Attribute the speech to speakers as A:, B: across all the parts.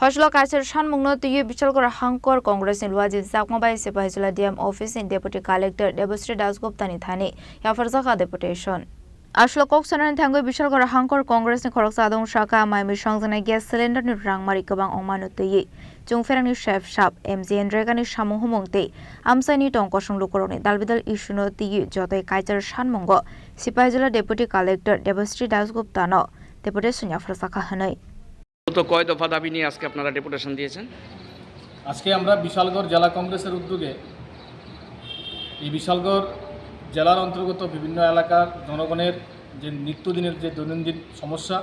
A: Hoslo Kaisar Shan Mungno to you Bichal Hankor Congress in Wajin Sakmabai Sepahizula DM Office in Deputy Collector Debustri Dasgupta Nithani Yafarzaka Deputation. Ashlo Koksanan Tango Bishal Hankor Congress in Koroksadong Shaka my Mishong and a gas cylinder ni Rang Marikabang Omanuti Jungferani Chef Shop MZ and Dragani Shamuhumongte Amsani Tonkosung Lukoroni Dalvidal Ishuno Ti Jote Kaisar Shan Mungo Sipahizula Deputy Collector Debustri Dasgupta no Deputation Yafarzaka Hanoi.
B: তো কয় দফা দাবি নিয়ে আজকে আপনারা deputation দিয়েছেন?
C: আজকে আমরা বিশালগড় জেলা কংগ্রেসের উদ্যোগে এই বিশালগড় জেলার অন্তর্গত বিভিন্ন এলাকার জনগণের যে নিত্যদিনের যে দৈনন্দিন সমস্যা,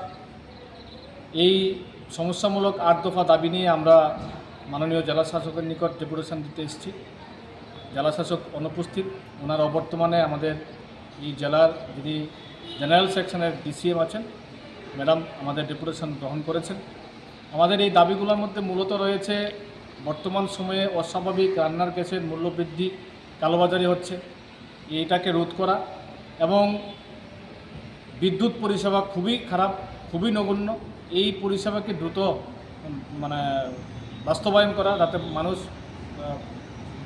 C: এই সমস্যামূলক ৮ দফা দাবি নিয়ে আমরা মাননীয় জেলা শাসকের নিকট ডেপুটেশন দিতে এসেছি। জেলা শাসক অনুপস্থিত, ওনার অবর্তমানে আমাদের এই জেলার যিনি জেনারেল সেকশনের ডিসিএম আছেন ম্যাডাম আমাদের ডেপুটেশন গ্রহণ করেছেন। আমাদের এই দাবিগুলোর মধ্যে মূলত রয়েছে বর্তমান সময়ে অস্বাভাবিক রান্নার গ্যাসের মূল্যবৃদ্ধি, কালোবাজারি হচ্ছে, এইটাকে রোধ করা এবং বিদ্যুৎ পরিষেবা খুবই খারাপ, খুবই নগণ্য। এই পরিষেবাকে দ্রুত বাস্তবায়ন করা যাতে মানুষ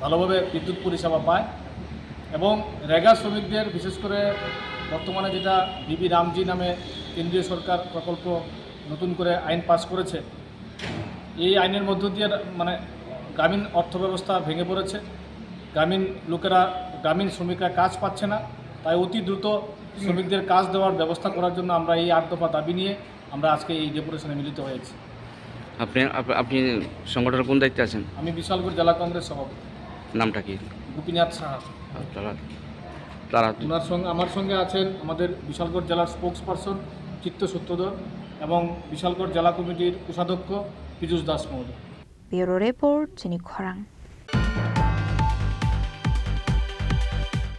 C: ভালোভাবে বিদ্যুৎ পরিষেবা পায় এবং রেগা শ্রমিকদের বিশেষ করে বর্তমানে যেটা বিবি রামজি নামে কেন্দ্রীয় সরকার প্রকল্প নতুন করে আইন পাস করেছে, এই আইনের মধ্য দিয়ে গ্রামীণ অর্থব্যবস্থা ভেঙে পড়েছে, গ্রামীণ শ্রমিকরা কাজ পাচ্ছে না। তাই অতি দ্রুত শ্রমিকদের কাজ দেওয়ার ব্যবস্থা করার জন্য আমরা এই ৮ দফা দাবি নিয়ে আমরা আজকে এই ডেপুটেশনে মিলিত হয়েছি।
B: আপনি সংগঠনের কোন দায়িত্বে আছেন?
C: আমি বিশালগড় জেলা কংগ্রেস সভাপতি।
B: নামটা কি?
C: গোপীনাথ সাহা। আমার সঙ্গে আছেন আমাদের বিশালগড় জেলার স্পোক্স পারসন চিত্ত সূত্রধর এবং বিশালগড় জেলা কমিটির কোষাধ্যক্ষ পীযূষ দাস মহোদয়।
A: ব্যুরো রিপোর্ট চিনি খরাং।